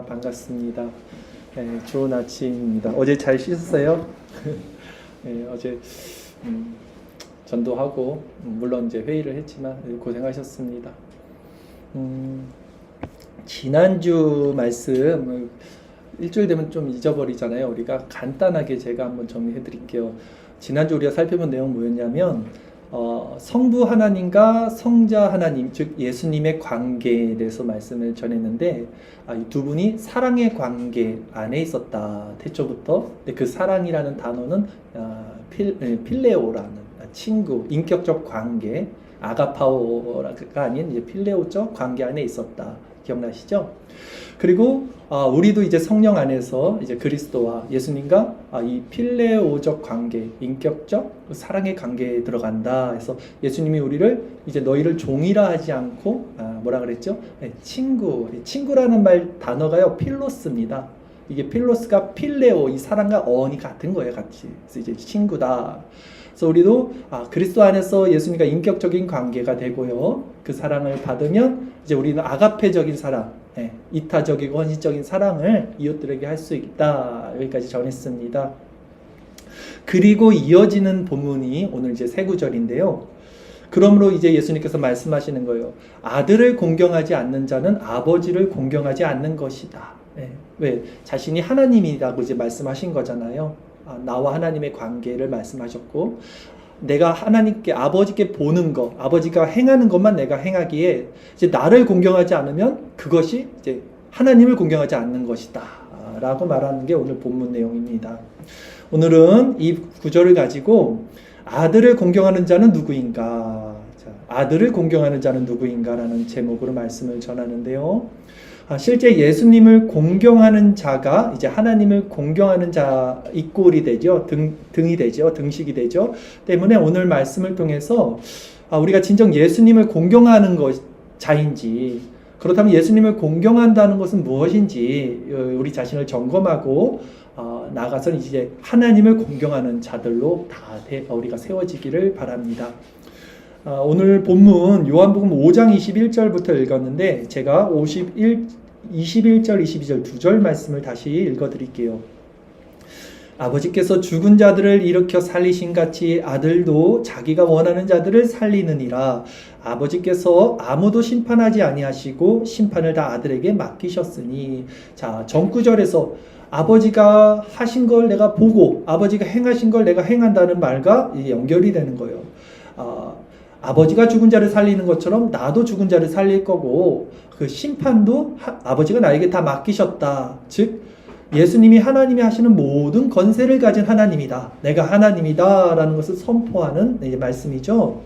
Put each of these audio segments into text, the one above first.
반갑습니다. 네, 좋은 아침입니다. 어제 잘 씻었어요? 네, 어제 전도하고 물론 이제 회의를 했지만 고생하셨습니다. 지난주 말씀 일주일 되면 좀 잊어버리잖아요. 우리가 간단하게 제가 한번 정리해 드릴게요. 지난주 우리가 살펴본 내용 뭐였냐면 성부 하나님과 성자 하나님, 즉 예수님의 관계에 대해서 말씀을 전했는데, 이 두 분이 사랑의 관계 안에 있었다, 태초부터. 근데 그 사랑이라는 단어는 필레오라는 친구, 인격적 관계, 아가파오가 아닌 이제 필레오적 관계 안에 있었다. 기억나시죠? 그리고 우리도 이제 성령 안에서 이제 그리스도와 예수님과 이 필레오적 관계, 인격적 사랑의 관계에 들어간다. 그래서 예수님이 우리를 이제 너희를 종이라 하지 않고 뭐라 그랬죠? 친구라는 단어가요 필로스입니다. 이게 필로스가 필레오, 이 사랑과 어원이 같은 거예요, 같이. 그래서 이제 친구다. 그래서 우리도 그리스도 안에서 예수님과 인격적인 관계가 되고요. 그 사랑을 받으면 이제 우리는 아가페적인 사랑, 이타적이고 헌신적인 사랑을 이웃들에게 할 수 있다. 여기까지 전했습니다. 그리고 이어지는 본문이 오늘 이제 세 구절인데요. 그러므로 이제 예수님께서 말씀하시는 거예요. 아들을 공경하지 않는 자는 아버지를 공경하지 않는 것이다. 왜? 자신이 하나님이라고 이제 말씀하신 거잖아요. 나와 하나님의 관계를 말씀하셨고, 내가 하나님께, 아버지께 보는 것, 아버지가 행하는 것만 내가 행하기에 이제 나를 공경하지 않으면 그것이 이제 하나님을 공경하지 않는 것이다 라고 말하는 게 오늘 본문 내용입니다. 오늘은 이 구절을 가지고 아들을 공경하는 자는 누구인가? 아들을 공경하는 자는 누구인가? 라는 제목으로 말씀을 전하는데요. 실제 예수님을 공경하는 자가 이제 하나님을 공경하는 자 이꼴이 되죠. 등이 되죠. 등식이 되죠. 때문에 오늘 말씀을 통해서 우리가 진정 예수님을 공경하는 자인지, 그렇다면 예수님을 공경한다는 것은 무엇인지 우리 자신을 점검하고 나아가서 이제 하나님을 공경하는 자들로 다 우리가 세워지기를 바랍니다. 오늘 본문 요한복음 5장 21절부터 읽었는데 제가 21절, 22절 두 절 말씀을 다시 읽어드릴게요. 아버지께서 죽은 자들을 일으켜 살리신 같이 아들도 자기가 원하는 자들을 살리느니라. 아버지께서 아무도 심판하지 아니하시고 심판을 다 아들에게 맡기셨으니. 자, 전구절에서 아버지가 하신 걸 내가 보고 아버지가 행하신 걸 내가 행한다는 말과 연결이 되는 거예요. 아버지가 죽은 자를 살리는 것처럼 나도 죽은 자를 살릴 거고, 그 심판도 아버지가 나에게 다 맡기셨다. 즉 예수님이 하나님이 하시는 모든 권세를 가진 하나님이다. 내가 하나님이다 라는 것을 선포하는 말씀이죠.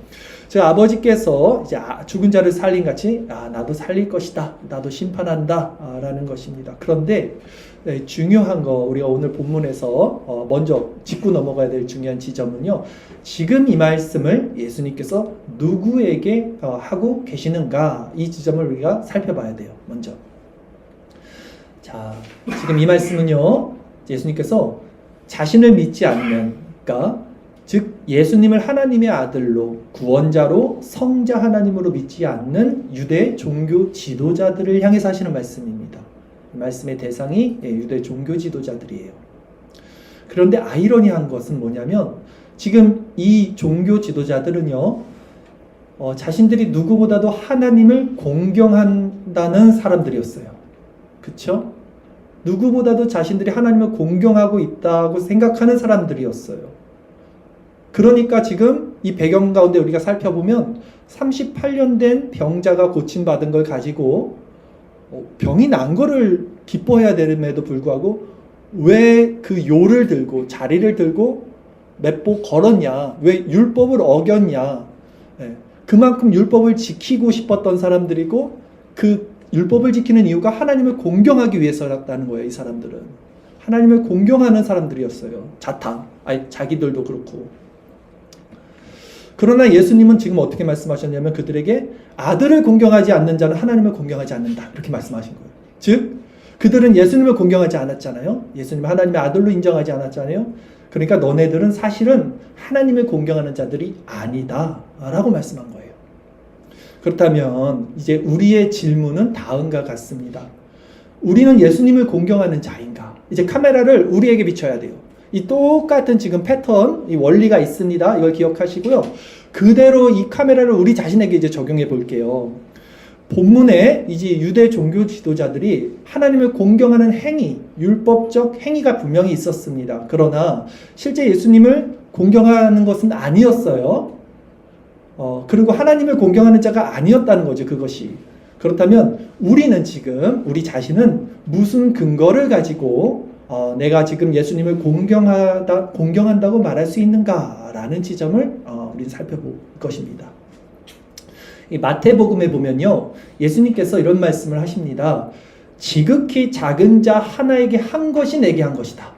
즉 아버지께서 이제 죽은 자를 살린 같이 나도 살릴 것이다. 나도 심판한다 라는 것입니다. 그런데 중요한 거, 우리가 오늘 본문에서 먼저 짚고 넘어가야 될 중요한 지점은요, 지금 이 말씀을 예수님께서 누구에게 하고 계시는가, 이 지점을 우리가 살펴봐야 돼요. 먼저, 자, 지금 이 말씀은요, 예수님께서 자신을 믿지 않는, 그러니까 즉 예수님을 하나님의 아들로, 구원자로, 성자 하나님으로 믿지 않는 유대 종교 지도자들을 향해서 하시는 말씀입니다. 이 말씀의 대상이 유대 종교 지도자들이에요. 그런데 아이러니한 것은 뭐냐면, 지금 이 종교 지도자들은요, 자신들이 누구보다도 하나님을 공경한다는 사람들이었어요. 그쵸? 누구보다도 자신들이 하나님을 공경하고 있다고 생각하는 사람들이었어요. 그러니까 지금 이 배경 가운데 우리가 살펴보면 38년 된 병자가 고침받은 걸 가지고 병이 난 거를 기뻐해야 됨에도 불구하고 왜 그 요를 들고 자리를 들고 몇 보 걸었냐, 왜 율법을 어겼냐, 그만큼 율법을 지키고 싶었던 사람들이고, 그 율법을 지키는 이유가 하나님을 공경하기 위해서였다는 거예요. 이 사람들은 하나님을 공경하는 사람들이었어요. 자기들도 그렇고. 그러나 예수님은 지금 어떻게 말씀하셨냐면, 그들에게 아들을 공경하지 않는 자는 하나님을 공경하지 않는다, 이렇게 말씀하신 거예요. 즉 그들은 예수님을 공경하지 않았잖아요. 예수님을 하나님의 아들로 인정하지 않았잖아요. 그러니까 너네들은 사실은 하나님을 공경하는 자들이 아니다 라고 말씀한 거예요. 그렇다면 이제 우리의 질문은 다음과 같습니다. 우리는 예수님을 공경하는 자인가? 이제 카메라를 우리에게 비춰야 돼요. 이 똑같은 지금 패턴, 이 원리가 있습니다. 이걸 기억하시고요. 그대로 이 카메라를 우리 자신에게 이제 적용해 볼게요. 본문에 이제 유대 종교 지도자들이 하나님을 공경하는 행위, 율법적 행위가 분명히 있었습니다. 그러나 실제 예수님을 공경하는 것은 아니었어요. 그리고 하나님을 공경하는 자가 아니었다는 거죠, 그것이. 그렇다면 우리는 지금, 우리 자신은 무슨 근거를 가지고 내가 지금 예수님을 공경한다고 말할 수 있는가라는 지점을 우리는 살펴볼 것입니다. 이 마태복음에 보면요, 예수님께서 이런 말씀을 하십니다. 지극히 작은 자 하나에게 한 것이 내게 한 것이다.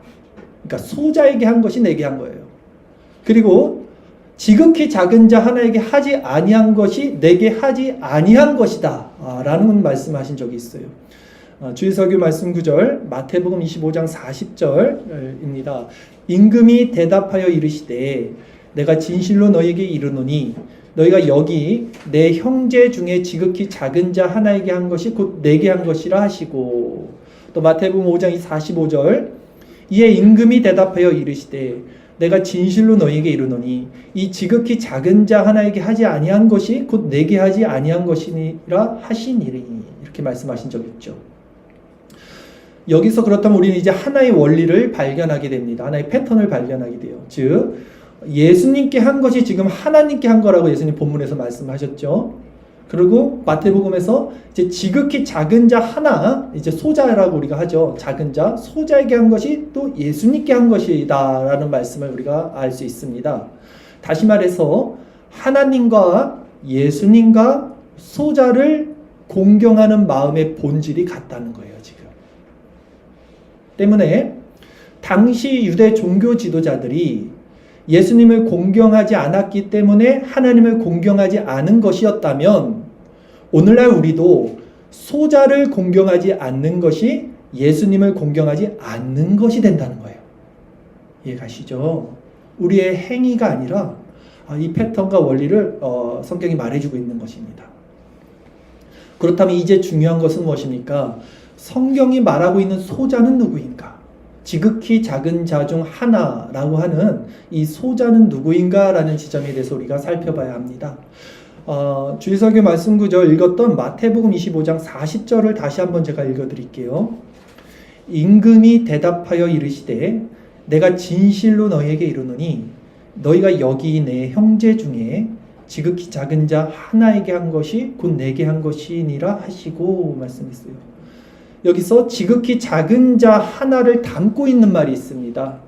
그러니까 소자에게 한 것이 내게 한 거예요. 그리고 지극히 작은 자 하나에게 하지 아니한 것이 내게 하지 아니한 것이다 라는 말씀하신 적이 있어요. 주일설교 말씀 구절 마태복음 25장 40절입니다. 임금이 대답하여 이르시되 내가 진실로 너희에게 이르노니 너희가 여기 내 형제 중에 지극히 작은 자 하나에게 한 것이 곧 내게 한 것이라 하시고, 또 마태복음 5장 45절 이에 임금이 대답하여 이르시되 내가 진실로 너희에게 이르노니 이 지극히 작은 자 하나에게 하지 아니한 것이 곧 내게 하지 아니한 것이니라 하시니리, 이렇게 말씀하신 적이 있죠. 여기서 그렇다면 우리는 이제 하나의 원리를 발견하게 됩니다. 하나의 패턴을 발견하게 돼요. 즉 예수님께 한 것이 지금 하나님께 한 거라고 예수님 본문에서 말씀하셨죠. 그리고 마태복음에서 이제 지극히 작은 자 하나, 이제 소자라고 우리가 하죠. 작은 자, 소자에게 한 것이 또 예수님께 한 것이다라는 말씀을 우리가 알 수 있습니다. 다시 말해서 하나님과 예수님과 소자를 공경하는 마음의 본질이 같다는 거예요, 지금. 때문에 당시 유대 종교 지도자들이 예수님을 공경하지 않았기 때문에 하나님을 공경하지 않은 것이었다면 오늘날 우리도 소자를 공경하지 않는 것이 예수님을 공경하지 않는 것이 된다는 거예요. 이해가시죠? 우리의 행위가 아니라 이 패턴과 원리를 성경이 말해주고 있는 것입니다. 그렇다면 이제 중요한 것은 무엇입니까? 성경이 말하고 있는 소자는 누구인가? 지극히 작은 자 중 하나라고 하는 이 소자는 누구인가라는 지점에 대해서 우리가 살펴봐야 합니다. 주일설교 말씀 구절 읽었던 마태복음 25장 40절을 다시 한번 제가 읽어드릴게요. 임금이 대답하여 이르시되 내가 진실로 너희에게 이르노니 너희가 여기 내 형제 중에 지극히 작은 자 하나에게 한 것이 곧 내게 한 것이니라 하시고 말씀했어요. 여기서 지극히 작은 자 하나를 담고 있는 말이 있습니다.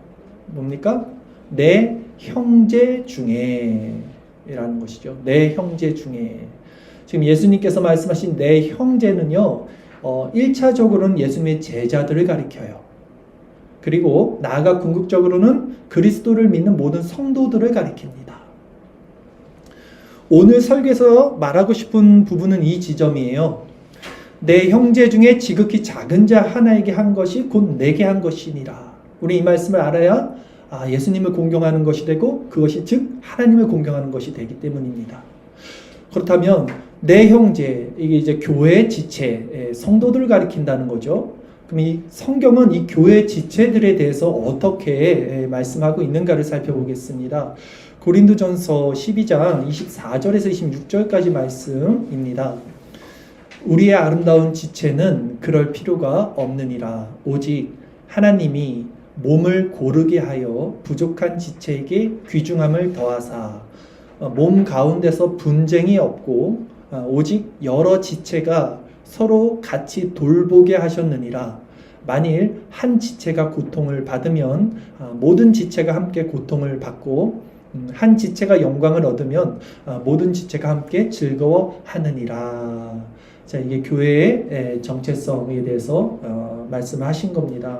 뭡니까? 내 형제 중에 라는 것이죠. 내 형제 중에. 지금 예수님께서 말씀하신 내 형제는요, 1차적으로는 예수님의 제자들을 가리켜요. 그리고 나아가 궁극적으로는 그리스도를 믿는 모든 성도들을 가리킵니다. 오늘 설교에서 말하고 싶은 부분은 이 지점이에요. 내 형제 중에 지극히 작은 자 하나에게 한 것이 곧 내게 한 것이니라. 우리 이 말씀을 알아야 예수님을 공경하는 것이 되고 그것이 즉 하나님을 공경하는 것이 되기 때문입니다. 그렇다면 내 형제, 이게 이제 교회의 지체, 성도들을 가리킨다는 거죠. 그럼 이 성경은 이 교회 지체들에 대해서 어떻게 말씀하고 있는가를 살펴보겠습니다. 고린도전서 12장 24절에서 26절까지 말씀입니다. 우리의 아름다운 지체는 그럴 필요가 없느니라. 오직 하나님이 몸을 고르게 하여 부족한 지체에게 귀중함을 더하사 몸 가운데서 분쟁이 없고 오직 여러 지체가 서로 같이 돌보게 하셨느니라. 만일 한 지체가 고통을 받으면 모든 지체가 함께 고통을 받고 한 지체가 영광을 얻으면 모든 지체가 함께 즐거워하느니라. 자, 이게 교회의 정체성에 대해서 말씀하신 겁니다.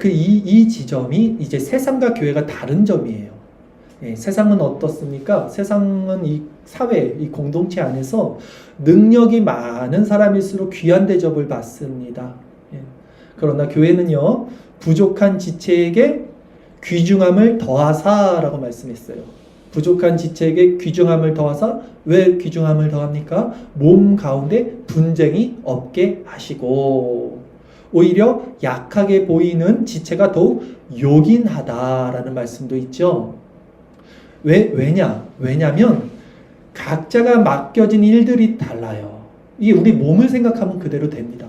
이 지점이 이제 세상과 교회가 다른 점이에요. 세상은 어떻습니까? 세상은 이 사회, 이 공동체 안에서 능력이 많은 사람일수록 귀한 대접을 받습니다. 그러나 교회는요, 부족한 지체에게 귀중함을 더하사라고 말씀했어요. 부족한 지체에게 귀중함을 더하사 왜 귀중함을 더합니까? 몸 가운데 분쟁이 없게 하시고 오히려 약하게 보이는 지체가 더욱 요긴하다라는 말씀도 있죠. 왜냐면 각자가 맡겨진 일들이 달라요. 이게 우리 몸을 생각하면 그대로 됩니다.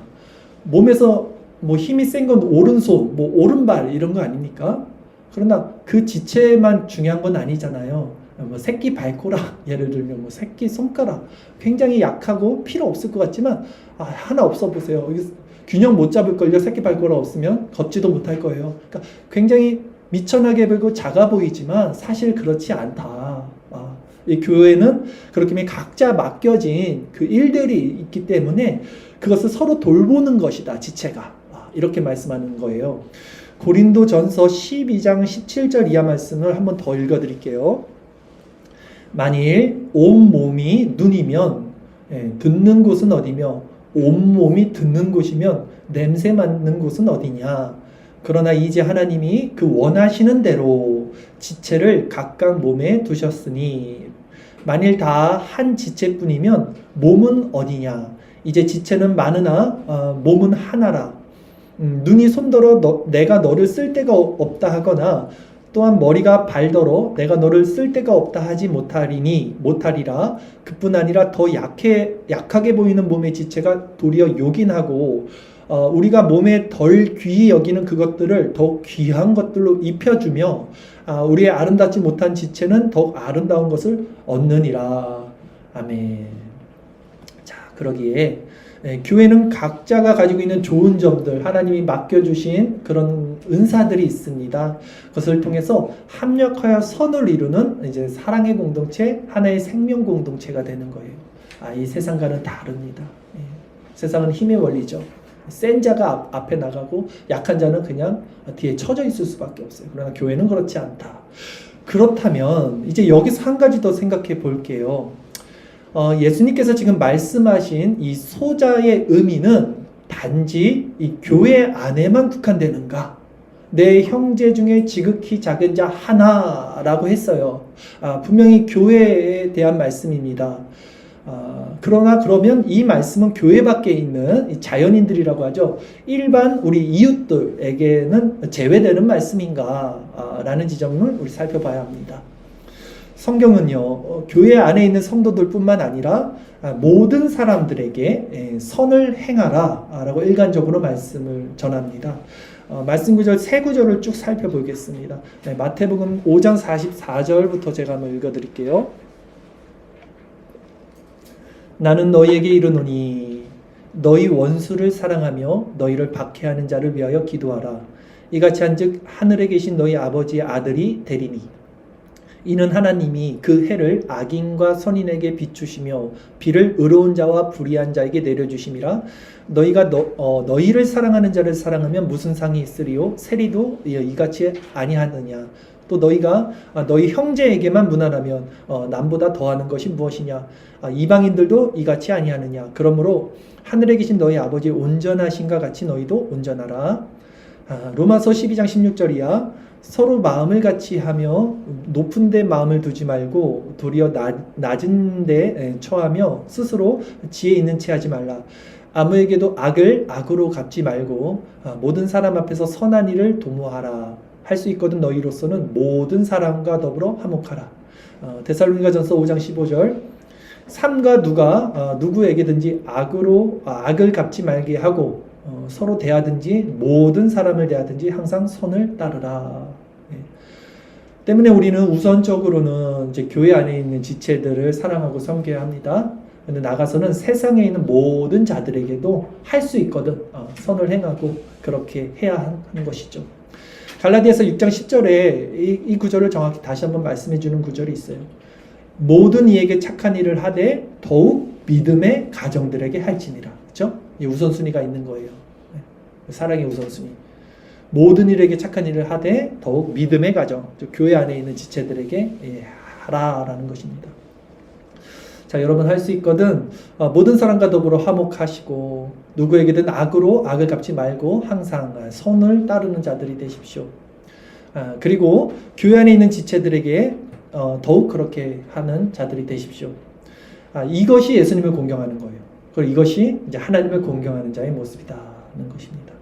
몸에서 뭐 힘이 센 건 오른손, 뭐 오른발 이런 거 아닙니까? 그러나 그 지체만 중요한 건 아니잖아요. 뭐 새끼 발가락, 예를 들면 뭐 새끼 손가락 굉장히 약하고 필요 없을 것 같지만 하나 없어 보세요. 균형 못 잡을걸요. 새끼 발가락 없으면 걷지도 못할 거예요. 그러니까 굉장히 미천하게 보이고 작아 보이지만 사실 그렇지 않다. 이 교회는 그렇게 각자 맡겨진 그 일들이 있기 때문에 그것을 서로 돌보는 것이다. 지체가. 이렇게 말씀하는 거예요. 고린도전서 12장 17절 이하 말씀을 한번 더 읽어드릴게요. 만일 온 몸이 눈이면 듣는 곳은 어디며 온 몸이 듣는 곳이면 냄새 맡는 곳은 어디냐. 그러나 이제 하나님이 그 원하시는 대로 지체를 각각 몸에 두셨으니 만일 다 한 지체뿐이면 몸은 어디냐. 이제 지체는 많으나 몸은 하나라. 눈이 손더러 내가 너를 쓸 데가 없다 하거나 또한 머리가 발더러 내가 너를 쓸 데가 없다 하지 못하리라. 그뿐 아니라 더 약하게 보이는 몸의 지체가 도리어 요긴하고 우리가 몸에 덜 귀히 여기는 그것들을 더 귀한 것들로 입혀주며 우리의 아름답지 못한 지체는 더욱 아름다운 것을 얻느니라. 아멘. 자, 그러기에 교회는 각자가 가지고 있는 좋은 점들, 하나님이 맡겨주신 그런 은사들이 있습니다. 그것을 통해서 합력하여 선을 이루는 이제 사랑의 공동체, 하나의 생명 공동체가 되는 거예요. 이 세상과는 다릅니다. 세상은 힘의 원리죠. 센 자가 앞에 나가고 약한 자는 그냥 뒤에 처져 있을 수밖에 없어요. 그러나 교회는 그렇지 않다. 그렇다면 이제 여기서 한 가지 더 생각해 볼게요. 예수님께서 지금 말씀하신 이 소자의 의미는 단지 이 교회 안에만 국한되는가? 내 형제 중에 지극히 작은 자 하나라고 했어요. 분명히 교회에 대한 말씀입니다. 그러면 이 말씀은 교회 밖에 있는 자연인들이라고 하죠. 일반 우리 이웃들에게는 제외되는 말씀인가? 라는 지점을 우리 살펴봐야 합니다. 성경은요, 교회 안에 있는 성도들 뿐만 아니라 모든 사람들에게 선을 행하라 라고 일관적으로 말씀을 전합니다. 말씀 구절 세 구절을 쭉 살펴보겠습니다. 마태복음 5장 44절부터 제가 한번 읽어드릴게요. 나는 너희에게 이르노니 너희 원수를 사랑하며 너희를 박해하는 자를 위하여 기도하라. 이같이 한즉 하늘에 계신 너희 아버지의 아들이 되리니 이는 하나님이 그 해를 악인과 선인에게 비추시며 비를 의로운 자와 불의한 자에게 내려주심이라. 너희가 너희를 사랑하는 자를 사랑하면 무슨 상이 있으리요? 세리도 이같이 아니하느냐. 또 너희가 너희 형제에게만 무난하면 남보다 더하는 것이 무엇이냐. 이방인들도 이같이 아니하느냐. 그러므로 하늘에 계신 너희 아버지 온전하신가 같이 너희도 온전하라. 로마서 12장 16절이야. 서로 마음을 같이 하며 높은 데 마음을 두지 말고 도리어 낮은 데 처하며 스스로 지혜 있는 채 하지 말라. 아무에게도 악을 악으로 갚지 말고 모든 사람 앞에서 선한 일을 도모하라. 할 수 있거든 너희로서는 모든 사람과 더불어 화목하라. 데살로니가전서 5장 15절. 삼가 누가 누구에게든지 악을 갚지 말게 하고 서로 대하든지 모든 사람을 대하든지 항상 선을 따르라. 때문에 우리는 우선적으로는 이제 교회 안에 있는 지체들을 사랑하고 섬겨야 합니다. 근데 나가서는 세상에 있는 모든 자들에게도 할 수 있거든 선을 행하고 그렇게 해야 하는 것이죠. 갈라디아서 6장 10절에 이 구절을 정확히 다시 한번 말씀해 주는 구절이 있어요. 모든 이에게 착한 일을 하되 더욱 믿음의 가정들에게 할지니라. 그렇죠? 이 우선순위가 있는 거예요. 사랑의 우선순위. 모든 일에게 착한 일을 하되 더욱 믿음의 가정, 교회 안에 있는 지체들에게 하라라는 것입니다. 자, 여러분 할 수 있거든 모든 사람과 더불어 화목하시고 누구에게든 악을 갚지 말고 항상 선을 따르는 자들이 되십시오. 그리고 교회 안에 있는 지체들에게 더욱 그렇게 하는 자들이 되십시오. 이것이 예수님을 공경하는 거예요. 그리고 이것이 이제 하나님을 공경하는 자의 모습이다는 것입니다.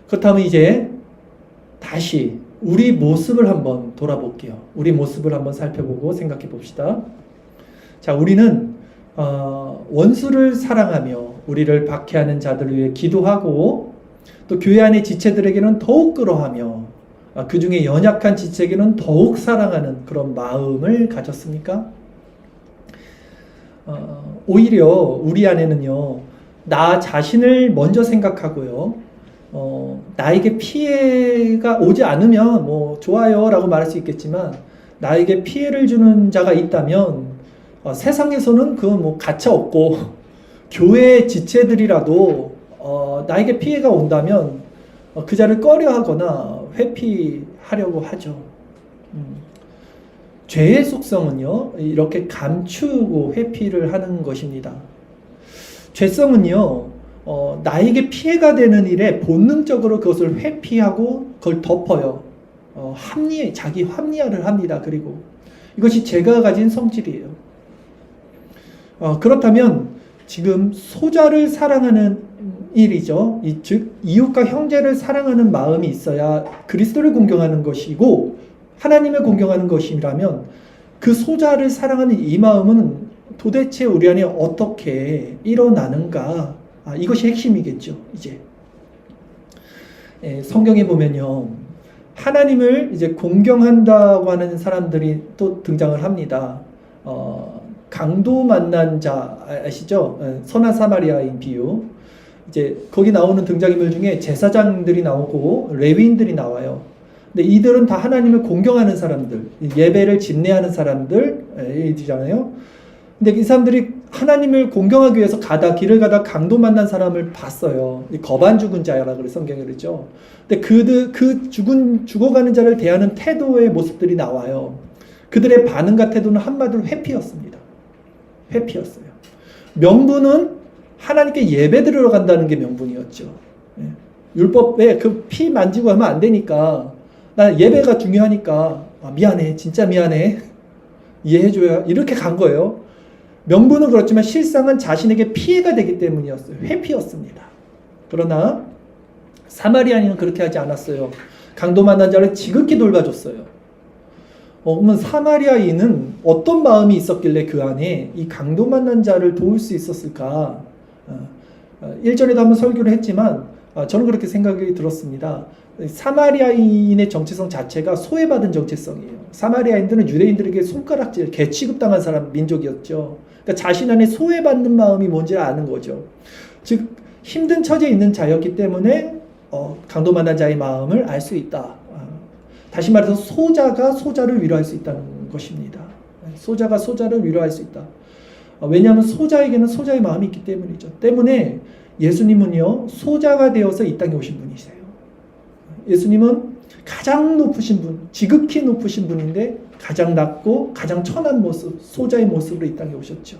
그렇다면 이제 다시 우리 모습을 한번 돌아볼게요. 우리 모습을 한번 살펴보고 생각해 봅시다. 자, 우리는 원수를 사랑하며 우리를 박해하는 자들을 위해 기도하고 또 교회 안의 지체들에게는 더욱 끌어하며 그 중에 연약한 지체에게는 더욱 사랑하는 그런 마음을 가졌습니까? 오히려 우리 안에는요, 나 자신을 먼저 생각하고요, 나에게 피해가 오지 않으면 뭐 좋아요 라고 말할 수 있겠지만, 나에게 피해를 주는 자가 있다면 세상에서는 그 뭐 가차 없고 교회 지체들이라도 나에게 피해가 온다면 그 자를 꺼려하거나 회피하려고 하죠. 죄의 속성은요, 이렇게 감추고 회피를 하는 것입니다. 죄성은요, 나에게 피해가 되는 일에 본능적으로 그것을 회피하고 그걸 덮어요. 자기 합리화를 합니다. 그리고 이것이 죄가 가진 성질이에요. 그렇다면 지금 소자를 사랑하는 일이죠. 즉 이웃과 형제를 사랑하는 마음이 있어야 그리스도를 공경하는 것이고 하나님을 공경하는 것이라면, 그 소자를 사랑하는 이 마음은 도대체 우리 안에 어떻게 일어나는가? 이것이 핵심이겠죠. 이제 성경에 보면요, 하나님을 이제 공경한다고 하는 사람들이 또 등장을 합니다. 강도 만난 자 아시죠? 선한 사마리아인 비유. 이제 거기 나오는 등장인물 중에 제사장들이 나오고 레위인들이 나와요. 근데 이들은 다 하나님을 공경하는 사람들, 예배를 집례하는 사람들이잖아요. 근데 이 사람들이 하나님을 공경하기 위해서 길을 가다 강도 만난 사람을 봤어요. 거반 죽은 자라고 그래 성경에 그러죠. 근데 죽어가는 자를 대하는 태도의 모습들이 나와요. 그들의 반응과 태도는 한마디로 회피였습니다. 회피였어요. 명분은 하나님께 예배 드리러 간다는 게 명분이었죠. 율법에 그 피 만지고 하면 안 되니까, 나 예배가 중요하니까 미안해, 진짜 미안해, 이해해줘야, 이렇게 간 거예요. 명분은 그렇지만 실상은 자신에게 피해가 되기 때문이었어요. 회피였습니다. 그러나 사마리아인은 그렇게 하지 않았어요. 강도 만난 자를 지극히 돌봐줬어요. 그러면 사마리아인은 어떤 마음이 있었길래 그 안에 이 강도 만난 자를 도울 수 있었을까? 1절에도 한번 설교를 했지만 저는 그렇게 생각이 들었습니다. 사마리아인의 정체성 자체가 소외받은 정체성이에요. 사마리아인들은 유대인들에게 손가락질, 개 취급당한 민족이었죠. 그러니까 자신 안에 소외받는 마음이 뭔지 아는 거죠. 즉 힘든 처지에 있는 자였기 때문에 강도 만난 자의 마음을 알 수 있다. 다시 말해서 소자가 소자를 위로할 수 있다는 것입니다. 소자가 소자를 위로할 수 있다. 왜냐하면 소자에게는 소자의 마음이 있기 때문이죠. 때문에 예수님은요, 소자가 되어서 이 땅에 오신 분이세요. 예수님은 가장 높으신 분, 지극히 높으신 분인데 가장 낮고 가장 천한 모습, 소자의 모습으로 이 땅에 오셨죠.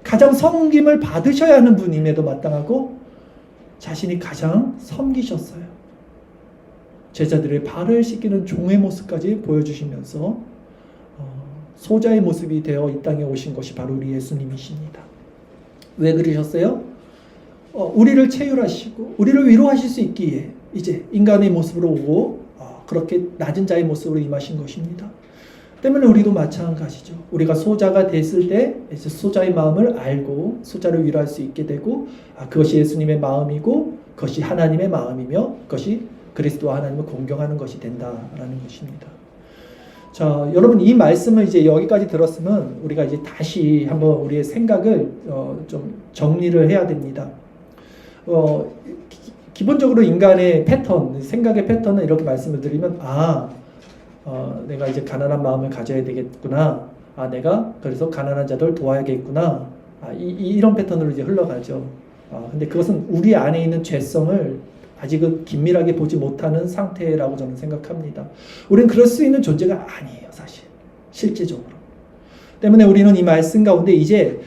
가장 섬김을 받으셔야 하는 분임에도 마땅하고 자신이 가장 섬기셨어요. 제자들의 발을 씻기는 종의 모습까지 보여주시면서 소자의 모습이 되어 이 땅에 오신 것이 바로 우리 예수님이십니다. 왜 그러셨어요? 우리를 체휼하시고 우리를 위로하실 수 있기에 이제 인간의 모습으로 오고 그렇게 낮은 자의 모습으로 임하신 것입니다. 때문에 우리도 마찬가지죠. 우리가 소자가 됐을 때 이제 소자의 마음을 알고 소자를 위로할 수 있게 되고 그것이 예수님의 마음이고 그것이 하나님의 마음이며 그것이 그리스도와 하나님을 공경하는 것이 된다라는 것입니다. 자, 여러분 이 말씀을 이제 여기까지 들었으면 우리가 이제 다시 한번 우리의 생각을 좀 정리를 해야 됩니다. 기본적으로 인간의 패턴, 생각의 패턴은 이렇게 말씀을 드리면 내가 이제 가난한 마음을 가져야 되겠구나. 내가 그래서 가난한 자들 도와야겠구나. 이런 패턴으로 이제 흘러가죠. 근데 그것은 우리 안에 있는 죄성을 아직은 긴밀하게 보지 못하는 상태라고 저는 생각합니다. 우리는 그럴 수 있는 존재가 아니에요, 사실. 실제적으로. 때문에 우리는 이 말씀 가운데 이제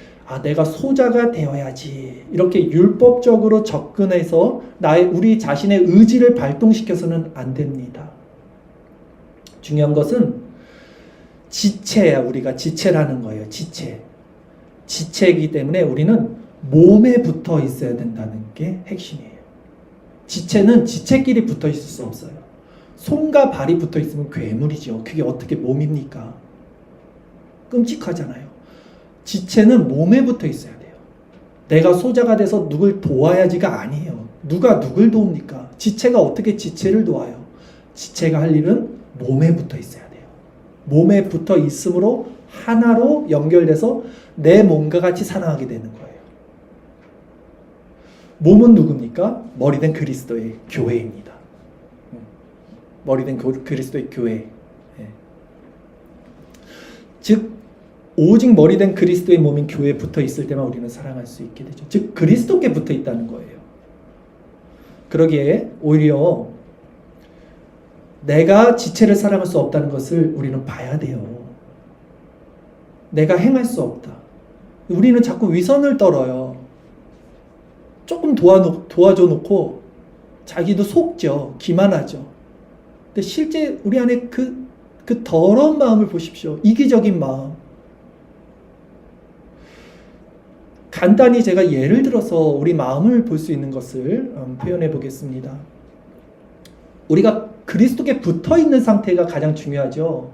내가 소자가 되어야지 이렇게 율법적으로 접근해서 우리 자신의 의지를 발동시켜서는 안 됩니다. 중요한 것은 지체야. 우리가 지체라는 거예요. 지체. 지체이기 때문에 우리는 몸에 붙어 있어야 된다는 게 핵심이에요. 지체는 지체끼리 붙어 있을 수 없어요. 손과 발이 붙어 있으면 괴물이죠. 그게 어떻게 몸입니까? 끔찍하잖아요. 지체는 몸에 붙어 있어야 돼요. 내가 소자가 돼서 누굴 도와야지가 아니에요. 누가 누굴 도웁니까? 지체가 어떻게 지체를 도와요? 지체가 할 일은 몸에 붙어 있어야 돼요. 몸에 붙어 있으므로 하나로 연결돼서 내 몸과 같이 사랑하게 되는 거예요. 몸은 누굽니까? 머리된 그리스도의 교회입니다. 머리된 그리스도의 교회. 즉 오직 머리된 그리스도의 몸인 교회에 붙어 있을 때만 우리는 사랑할 수 있게 되죠. 즉 그리스도께 붙어 있다는 거예요. 그러기에 오히려 내가 지체를 사랑할 수 없다는 것을 우리는 봐야 돼요. 내가 행할 수 없다. 우리는 자꾸 위선을 떨어요. 조금 도와줘 놓고 자기도 속죠. 기만하죠. 근데 실제 우리 안에 그 더러운 마음을 보십시오. 이기적인 마음. 간단히 제가 예를 들어서 우리 마음을 볼 수 있는 것을 표현해 보겠습니다. 우리가 그리스도께 붙어 있는 상태가 가장 중요하죠.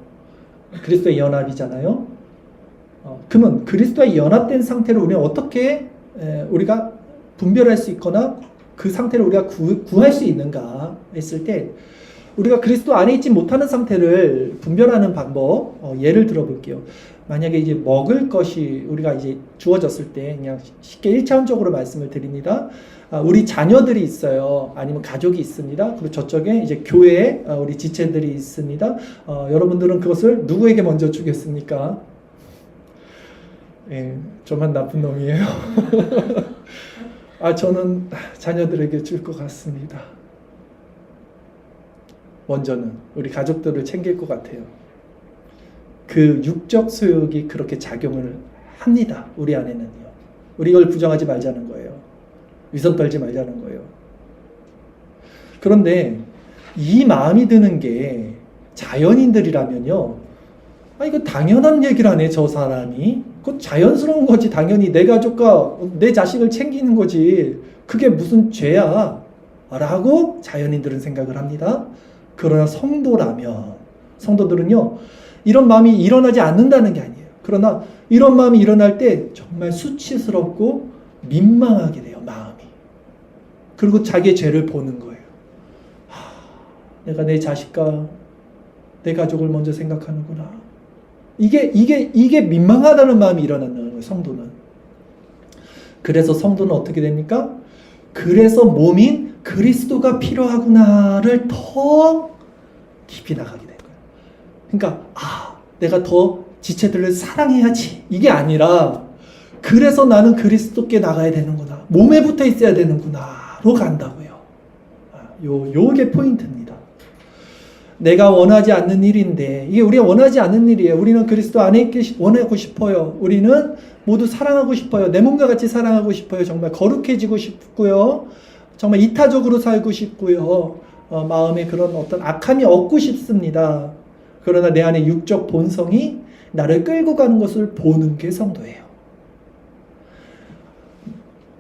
그리스도의 연합이잖아요. 그러면 그리스도와 연합된 상태를 우리는 어떻게 우리가 분별할 수 있거나 그 상태를 우리가 구할 수 있는가 했을 때 우리가 그리스도 안에 있지 못하는 상태를 분별하는 방법 예를 들어 볼게요. 만약에 이제 먹을 것이 우리가 이제 주어졌을 때 그냥 쉽게 1차원적으로 말씀을 드립니다. 우리 자녀들이 있어요. 아니면 가족이 있습니다. 그리고 저쪽에 이제 교회에 우리 지체들이 있습니다. 여러분들은 그것을 누구에게 먼저 주겠습니까? 예, 저만 나쁜 놈이에요. 저는 자녀들에게 줄 것 같습니다. 먼저는 우리 가족들을 챙길 것 같아요. 그 육적 소욕이 그렇게 작용을 합니다. 우리 안에는요. 우리 이걸 부정하지 말자는 거예요. 위선 떨지 말자는 거예요. 그런데 이 마음이 드는 게 자연인들이라면요. 이거 당연한 얘기를 하네, 저 사람이. 그거 자연스러운 거지. 당연히 내 가족과 내 자식을 챙기는 거지. 그게 무슨 죄야? 라고 자연인들은 생각을 합니다. 그러나 성도들은요, 이런 마음이 일어나지 않는다는 게 아니에요. 그러나 이런 마음이 일어날 때 정말 수치스럽고 민망하게 돼요, 마음이. 그리고 자기의 죄를 보는 거예요. 내가 내 자식과 내 가족을 먼저 생각하는구나. 이게 민망하다는 마음이 일어나는 거예요, 성도는. 그래서 성도는 어떻게 됩니까? 그래서 몸인 그리스도가 필요하구나를 더 깊이 나가게 된 거예요. 그러니까 내가 더 지체들을 사랑해야지 이게 아니라 그래서 나는 그리스도께 나가야 되는구나. 몸에 붙어 있어야 되는구나로 간다고요. 요게 포인트입니다. 내가 원하지 않는 일인데 이게 우리가 원하지 않는 일이에요. 우리는 그리스도 안에 있기 원하고 싶어요. 우리는 모두 사랑하고 싶어요. 내 몸과 같이 사랑하고 싶어요. 정말 거룩해지고 싶고요. 정말 이타적으로 살고 싶고요. 마음에 그런 어떤 악함이 없고 싶습니다. 그러나 내 안에 육적 본성이 나를 끌고 가는 것을 보는 게 성도예요.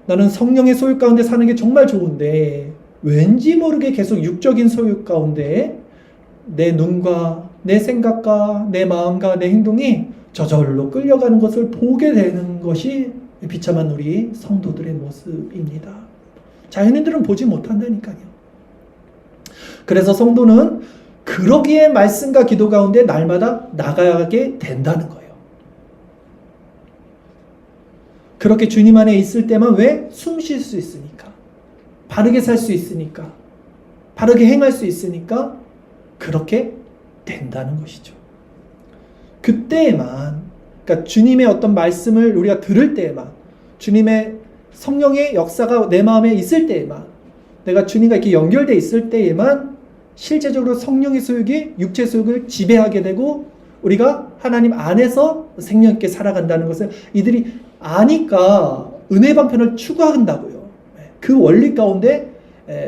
나는 성령의 소유 가운데 사는 게 정말 좋은데 왠지 모르게 계속 육적인 소유 가운데 내 눈과 내 생각과 내 마음과 내 행동이 저절로 끌려가는 것을 보게 되는 것이 비참한 우리 성도들의 모습입니다. 자연인들은 보지 못한다니까요. 그래서 성도는 그러기에 말씀과 기도 가운데 날마다 나가게 된다는 거예요. 그렇게 주님 안에 있을 때만 왜? 숨 쉴 수 있으니까. 바르게 살 수 있으니까. 바르게 행할 수 있으니까 그렇게 된다는 것이죠. 그때에만, 그러니까 주님의 어떤 말씀을 우리가 들을 때에만, 주님의 성령의 역사가 내 마음에 있을 때에만, 내가 주님과 이렇게 연결되어 있을 때에만 실제적으로 성령의 소욕이 육체 소욕을 지배하게 되고 우리가 하나님 안에서 생명 있게 살아간다는 것을 이들이 아니까 은혜 방편을 추구한다고요. 그 원리 가운데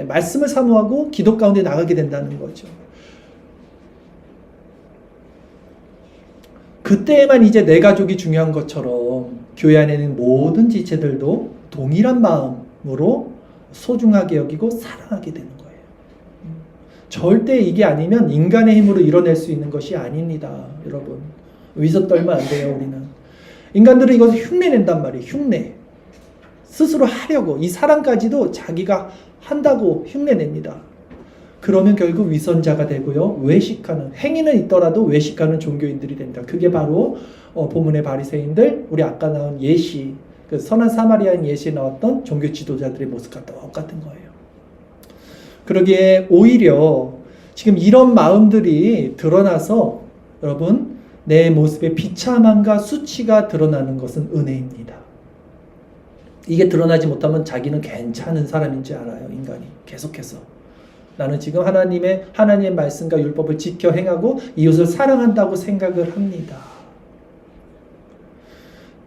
말씀을 사모하고 기도 가운데 나가게 된다는 거죠. 그때에만 이제 내 가족이 중요한 것처럼 교회 안에 있는 모든 지체들도 동일한 마음으로 소중하게 여기고 사랑하게 되는 거예요. 절대 이게 아니면 인간의 힘으로 이뤄낼 수 있는 것이 아닙니다. 여러분, 위서 떨면 안 돼요. 우리는 인간들은 이것을 흉내낸단 말이에요. 흉내. 스스로 하려고 이 사랑까지도 자기가 한다고 흉내냅니다. 그러면 결국 위선자가 되고요. 외식하는, 행위는 있더라도 외식하는 종교인들이 됩니다. 그게 바로 본문의 바리새인들, 우리 아까 나온 예시, 그 선한 사마리아인 예시에 나왔던 종교 지도자들의 모습과 똑같은 거예요. 그러기에 오히려 지금 이런 마음들이 드러나서 여러분, 내 모습의 비참함과 수치가 드러나는 것은 은혜입니다. 이게 드러나지 못하면 자기는 괜찮은 사람인 줄 알아요. 인간이 계속해서 나는 지금 하나님의 말씀과 율법을 지켜 행하고 이웃을 사랑한다고 생각을 합니다.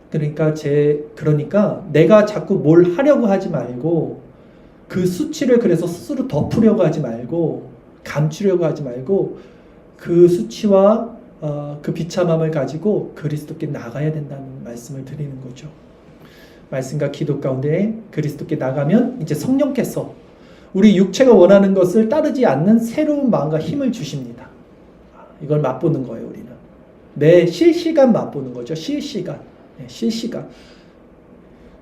그러니까 내가 자꾸 뭘 하려고 하지 말고 그 수치를 그래서 스스로 덮으려고 하지 말고 감추려고 하지 말고 그 수치와 그 비참함을 가지고 그리스도께 나가야 된다는 말씀을 드리는 거죠. 말씀과 기도 가운데 그리스도께 나가면 이제 성령께서 우리 육체가 원하는 것을 따르지 않는 새로운 마음과 힘을 주십니다. 이걸 맛보는 거예요. 우리는 매 실시간 맛보는 거죠. 실시간.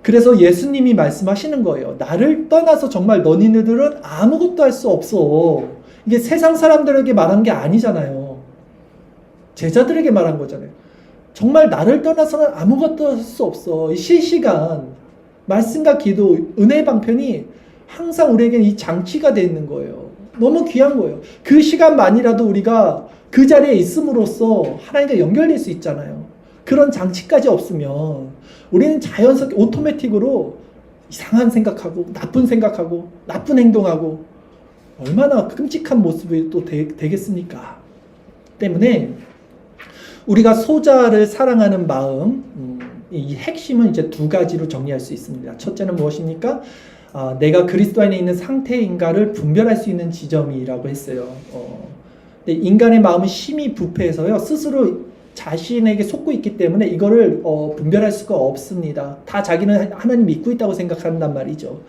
그래서 예수님이 말씀하시는 거예요. 나를 떠나서 정말 너희들은 아무것도 할 수 없어. 이게 세상 사람들에게 말한 게 아니잖아요. 제자들에게 말한 거잖아요. 정말 나를 떠나서는 아무것도 할 수 없어. 이 실시간 말씀과 기도, 은혜의 방편이 항상 우리에게 이 장치가 되어 있는 거예요. 너무 귀한 거예요. 그 시간만이라도 우리가 그 자리에 있음으로써 하나님과 연결될 수 있잖아요. 그런 장치까지 없으면 우리는 자연스럽게 오토매틱으로 이상한 생각하고 나쁜 생각하고 나쁜 행동하고 얼마나 끔찍한 모습이 또 되겠습니까? 때문에 우리가 소자를 사랑하는 마음, 이 핵심은 이제 두 가지로 정리할 수 있습니다. 첫째는 무엇입니까? 내가 그리스도 안에 있는 상태인가를 분별할 수 있는 지점이라고 했어요. 근데 인간의 마음은 심히 부패해서요, 스스로 자신에게 속고 있기 때문에 이거를 분별할 수가 없습니다. 다 자기는 하나님 믿고 있다고 생각한단 말이죠.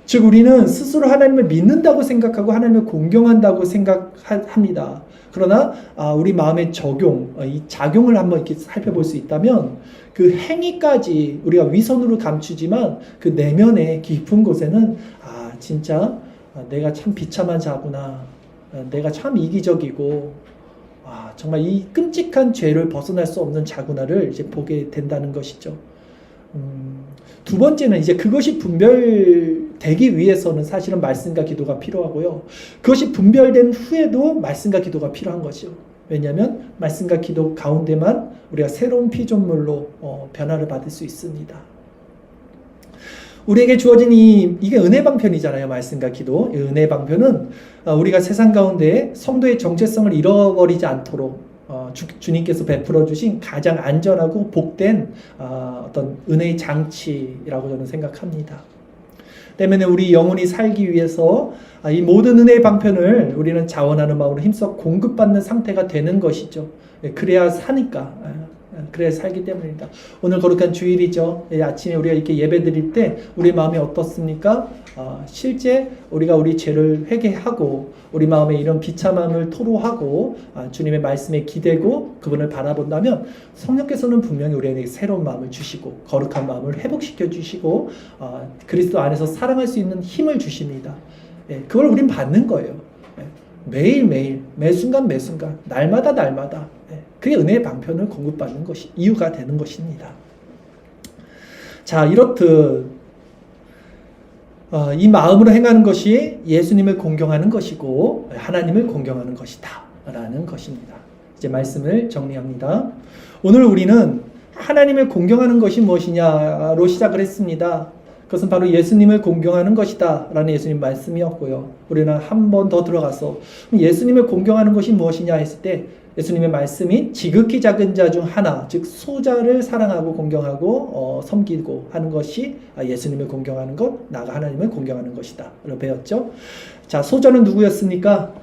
즉 우리는 스스로 하나님을 믿는다고 생각하고 하나님을 공경한다고 생각합니다. 그러나 우리 마음의 이 작용을 한번 이렇게 살펴볼 수 있다면 그 행위까지 우리가 위선으로 감추지만 그 내면의 깊은 곳에는 진짜 내가 참 비참한 자구나, 내가 참 이기적이고 정말 이 끔찍한 죄를 벗어날 수 없는 자구나를 이제 보게 된다는 것이죠. 두 번째는 이제 그것이 분별되기 위해서는 사실은 말씀과 기도가 필요하고요. 그것이 분별된 후에도 말씀과 기도가 필요한 거죠. 왜냐하면 말씀과 기도 가운데만 우리가 새로운 피조물로 변화를 받을 수 있습니다. 우리에게 주어진 이게 은혜 방편이잖아요. 말씀과 기도. 이 은혜 방편은 우리가 세상 가운데 성도의 정체성을 잃어버리지 않도록 주님께서 베풀어 주신 가장 안전하고 복된 어떤 은혜의 장치라고 저는 생각합니다. 때문에 우리 영혼이 살기 위해서 이 모든 은혜의 방편을 우리는 자원하는 마음으로 힘써 공급받는 상태가 되는 것이죠. 그래야 사니까. 그래야 살기 때문입니다. 오늘 거룩한 주일이죠. 아침에 우리가 이렇게 예배 드릴 때 우리 마음이 어떻습니까? 실제 우리가 우리 죄를 회개하고 우리 마음에 이런 비참함을 토로하고 주님의 말씀에 기대고 그분을 바라본다면 성령께서는 분명히 우리에게 새로운 마음을 주시고 거룩한 마음을 회복시켜 주시고 그리스도 안에서 사랑할 수 있는 힘을 주십니다. 그걸 우린 받는 거예요. 매일매일 매순간 날마다 그게 은혜의 방편을 공급받는 것이 이유가 되는 것입니다. 자, 이렇듯 이 마음으로 행하는 것이 예수님을 공경하는 것이고 하나님을 공경하는 것이다 라는 것입니다. 이제 말씀을 정리합니다. 오늘 우리는 하나님을 공경하는 것이 무엇이냐로 시작을 했습니다. 그것은 바로 예수님을 공경하는 것이다 라는 예수님 말씀이었고요. 우리는 한 번 더 들어가서 예수님을 공경하는 것이 무엇이냐 했을 때 예수님의 말씀이 지극히 작은 자 중 하나, 즉 소자를 사랑하고 공경하고 섬기고 하는 것이 예수님을 공경하는 것, 나아가 하나님을 공경하는 것이다 라고 배웠죠. 자, 소자는 누구였습니까?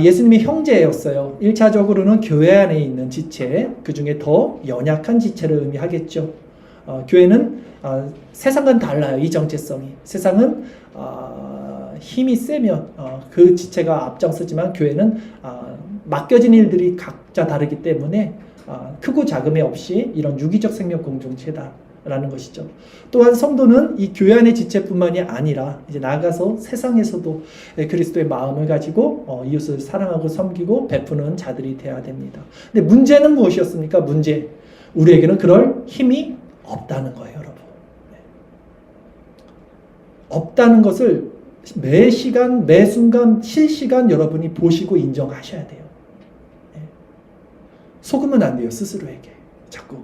예수님의 형제였어요. 1차적으로는 교회 안에 있는 지체, 그 중에 더 연약한 지체를 의미하겠죠. 교회는 세상과는 달라요. 이 정체성이. 세상은 힘이 세면 그 지체가 앞장서지만 교회는 맡겨진 일들이 각자 다르기 때문에 크고 작음이 없이 이런 유기적 생명 공동체다라는 것이죠. 또한 성도는 이 교회 안의 지체뿐만이 아니라 이제 나아가서 세상에서도 그리스도의 마음을 가지고 이웃을 사랑하고 섬기고 베푸는 자들이 되어야 됩니다. 근데 문제는 무엇이었습니까? 우리에게는 그럴 힘이 없다는 거예요, 여러분. 없다는 것을 매 시간, 매 순간, 실시간 여러분이 보시고 인정하셔야 돼요. 속으면 안 돼요, 스스로에게. 자꾸.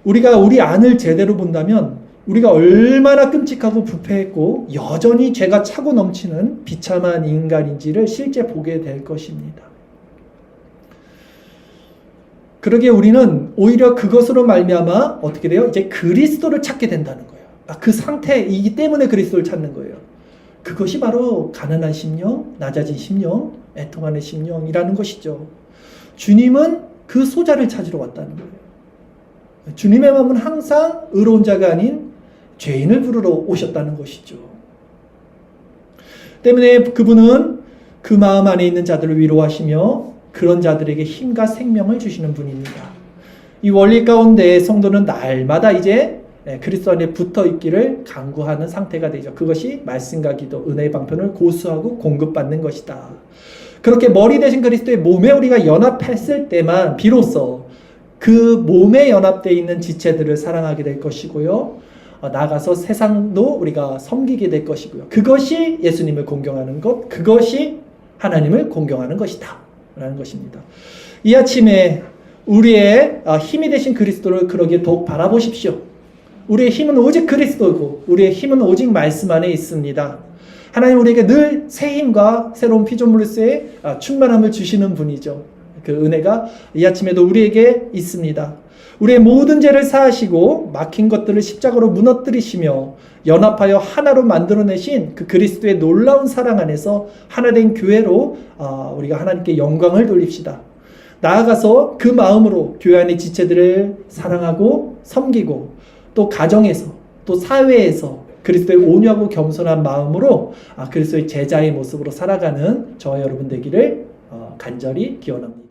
우리가 우리 안을 제대로 본다면 우리가 얼마나 끔찍하고 부패했고 여전히 죄가 차고 넘치는 비참한 인간인지를 실제 보게 될 것입니다. 그러기에 우리는 오히려 그것으로 말미암아 어떻게 돼요? 이제 그리스도를 찾게 된다는 거예요. 그 상태이기 때문에 그리스도를 찾는 거예요. 그것이 바로 가난한 심령, 낮아진 심령, 애통하는 심령이라는 것이죠. 주님은 그 소자를 찾으러 왔다는 거예요. 주님의 마음은 항상 의로운 자가 아닌 죄인을 부르러 오셨다는 것이죠. 때문에 그분은 그 마음 안에 있는 자들을 위로하시며 그런 자들에게 힘과 생명을 주시는 분입니다. 이 원리 가운데 성도는 날마다 이제 그리스도 안에 붙어 있기를 간구하는 상태가 되죠. 그것이 말씀과 기도, 은혜의 방편을 고수하고 공급받는 것이다. 그렇게 머리 대신 그리스도의 몸에 우리가 연합했을 때만 비로소 그 몸에 연합되어 있는 지체들을 사랑하게 될 것이고요. 나아가서 세상도 우리가 섬기게 될 것이고요. 그것이 예수님을 공경하는 것, 그것이 하나님을 공경하는 것이다 라는 것입니다. 이 아침에 우리의 힘이 되신 그리스도를 그러기에 더욱 바라보십시오. 우리의 힘은 오직 그리스도고 우리의 힘은 오직 말씀 안에 있습니다. 하나님 우리에게 늘 새 힘과 새로운 피조물로서의 충만함을 주시는 분이죠. 그 은혜가 이 아침에도 우리에게 있습니다. 우리의 모든 죄를 사하시고 막힌 것들을 십자가로 무너뜨리시며 연합하여 하나로 만들어내신 그 그리스도의 놀라운 사랑 안에서 하나된 교회로 우리가 하나님께 영광을 돌립시다. 나아가서 그 마음으로 교회 안의 지체들을 사랑하고 섬기고 또 가정에서 또 사회에서 그리스도의 온유하고 겸손한 마음으로 그리스도의 제자의 모습으로 살아가는 저와 여러분 되기를 간절히 기원합니다.